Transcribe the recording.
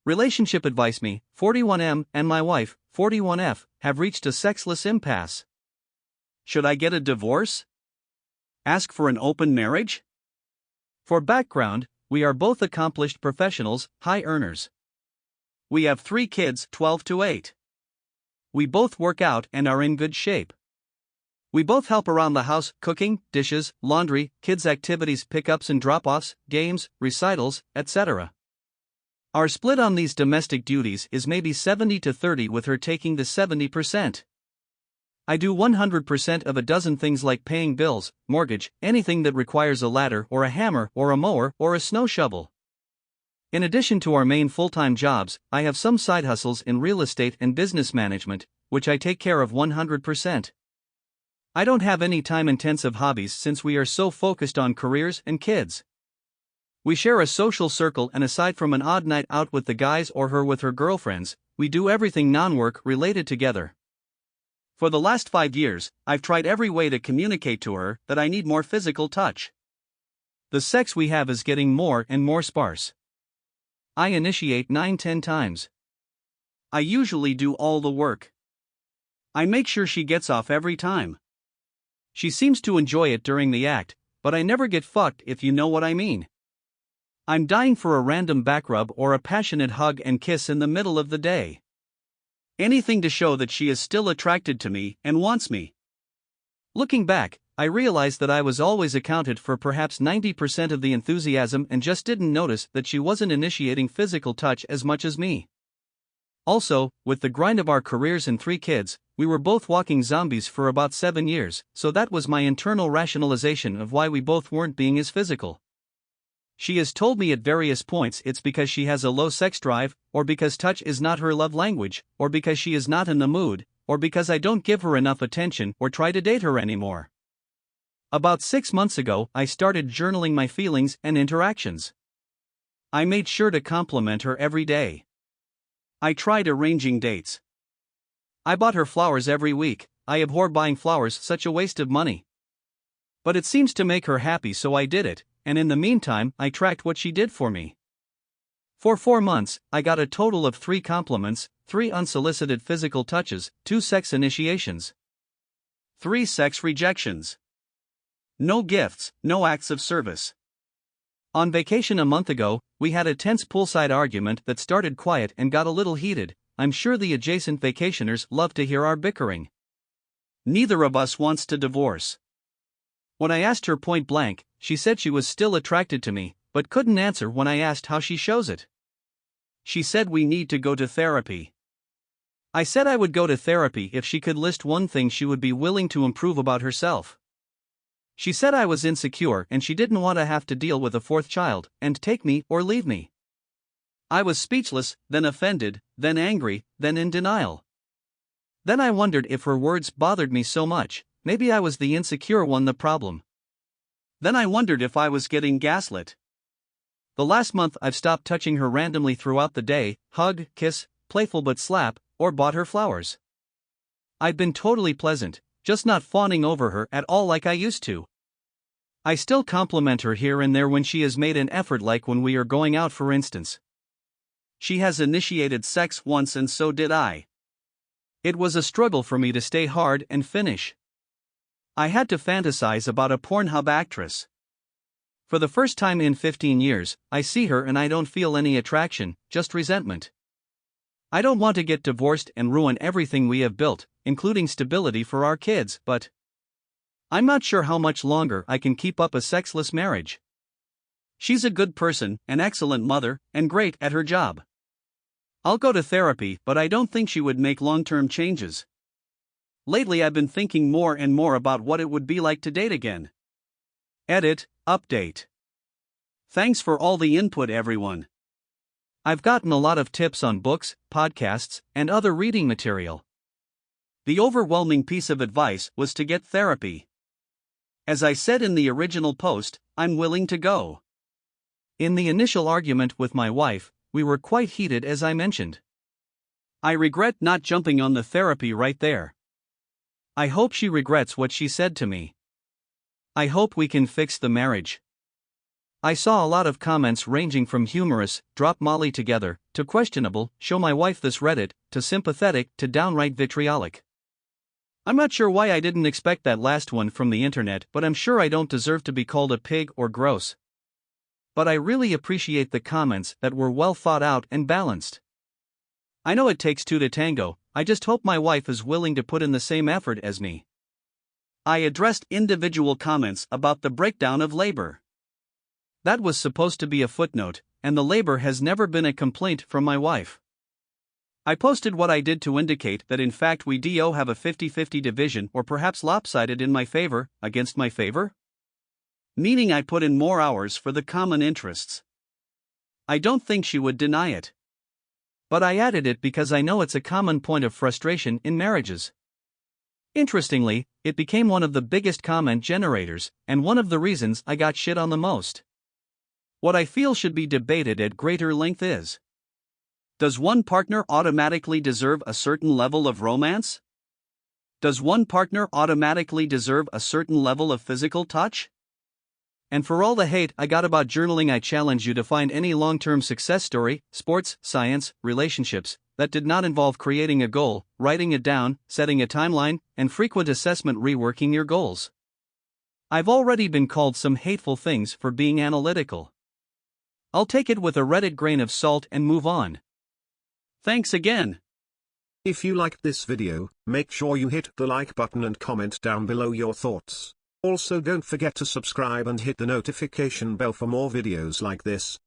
Relationship advice: me, 41M, and my wife, 41F, have reached a sexless impasse. Should I get a divorce? Ask for an open marriage? For background, we are both accomplished professionals, high earners. We have 3 kids, 12 to 8. We both work out and are in good shape. We both help around the house, cooking, dishes, laundry, kids' activities, pickups and drop-offs, games, recitals, etc. Our split on these domestic duties is maybe 70 to 30, with her taking the 70%. I do 100% of a dozen things like paying bills, mortgage, anything that requires a ladder or a hammer or a mower or a snow shovel. In addition to our main full-time jobs, I have some side hustles in real estate and business management, which I take care of 100%. I don't have any time-intensive hobbies since we are so focused on careers and kids. We share a social circle, and aside from an odd night out with the guys or her with her girlfriends, we do everything non-work related together. For the last 5 years, I've tried every way to communicate to her that I need more physical touch. The sex we have is getting more and more sparse. I initiate 9-10 times. I usually do all the work. I make sure she gets off every time. She seems to enjoy it during the act, but I never get fucked, if you know what I mean. I'm dying for a random back rub or a passionate hug and kiss in the middle of the day. Anything to show that she is still attracted to me and wants me. Looking back, I realized that I was always accounted for perhaps 90% of the enthusiasm and just didn't notice that she wasn't initiating physical touch as much as me. Also, with the grind of our careers and 3 kids, we were both walking zombies for about 7 years, so that was my internal rationalization of why we both weren't being as physical. She has told me at various points it's because she has a low sex drive, or because touch is not her love language, or because she is not in the mood, or because I don't give her enough attention or try to date her anymore. About 6 months ago, I started journaling my feelings and interactions. I made sure to compliment her every day. I tried arranging dates. I bought her flowers every week. I abhor buying flowers, such a waste of money. But it seems to make her happy, so I did it, and in the meantime, I tracked what she did for me. For 4 months, I got a total of 3 compliments, 3 unsolicited physical touches, 2 sex initiations, 3 sex rejections. No gifts, no acts of service. On vacation a month ago, we had a tense poolside argument that started quiet and got a little heated. I'm sure the adjacent vacationers love to hear our bickering. Neither of us wants to divorce. When I asked her point blank, she said she was still attracted to me, but couldn't answer when I asked how she shows it. She said we need to go to therapy. I said I would go to therapy if she could list one thing she would be willing to improve about herself. She said I was insecure and she didn't want to have to deal with a 4th child, and take me or leave me. I was speechless, then offended, then angry, then in denial. Then I wondered if her words bothered me so much. Maybe I was the insecure one, the problem. Then I wondered if I was getting gaslit. The last month I've stopped touching her randomly throughout the day, hug, kiss, playful but slap, or bought her flowers. I've been totally pleasant, just not fawning over her at all like I used to. I still compliment her here and there when she has made an effort, like when we are going out, for instance. She has initiated sex once and so did I. It was a struggle for me to stay hard and finish. I had to fantasize about a Pornhub actress. For the first time in 15 years, I see her and I don't feel any attraction, just resentment. I don't want to get divorced and ruin everything we have built, including stability for our kids, but I'm not sure how much longer I can keep up a sexless marriage. She's a good person, an excellent mother, and great at her job. I'll go to therapy, but I don't think she would make long-term changes. Lately I've been thinking more and more about what it would be like to date again. Edit, update. Thanks for all the input, everyone. I've gotten a lot of tips on books, podcasts, and other reading material. The overwhelming piece of advice was to get therapy. As I said in the original post, I'm willing to go. In the initial argument with my wife, we were quite heated, as I mentioned. I regret not jumping on the therapy right there. I hope she regrets what she said to me. I hope we can fix the marriage. I saw a lot of comments ranging from humorous, drop Molly together, to questionable, show my wife this Reddit, to sympathetic, to downright vitriolic. I'm not sure why I didn't expect that last one from the internet, but I'm sure I don't deserve to be called a pig or gross. But I really appreciate the comments that were well thought out and balanced. I know it takes two to tango, I just hope my wife is willing to put in the same effort as me. I addressed individual comments about the breakdown of labor. That was supposed to be a footnote, and the labor has never been a complaint from my wife. I posted what I did to indicate that in fact we do have a 50-50 division, or perhaps lopsided in my favor, against my favor? Meaning I put in more hours for the common interests. I don't think she would deny it. But I added it because I know it's a common point of frustration in marriages. Interestingly, it became one of the biggest comment generators, and one of the reasons I got shit on the most. What I feel should be debated at greater length is: does one partner automatically deserve a certain level of romance? Does one partner automatically deserve a certain level of physical touch? And for all the hate I got about journaling, I challenge you to find any long-term success story, sports, science, relationships, that did not involve creating a goal, writing it down, setting a timeline, and frequent assessment reworking your goals. I've already been called some hateful things for being analytical. I'll take it with a Reddit grain of salt and move on. Thanks again. If you liked this video, make sure you hit the like button and comment down below your thoughts. Also don't forget to subscribe and hit the notification bell for more videos like this.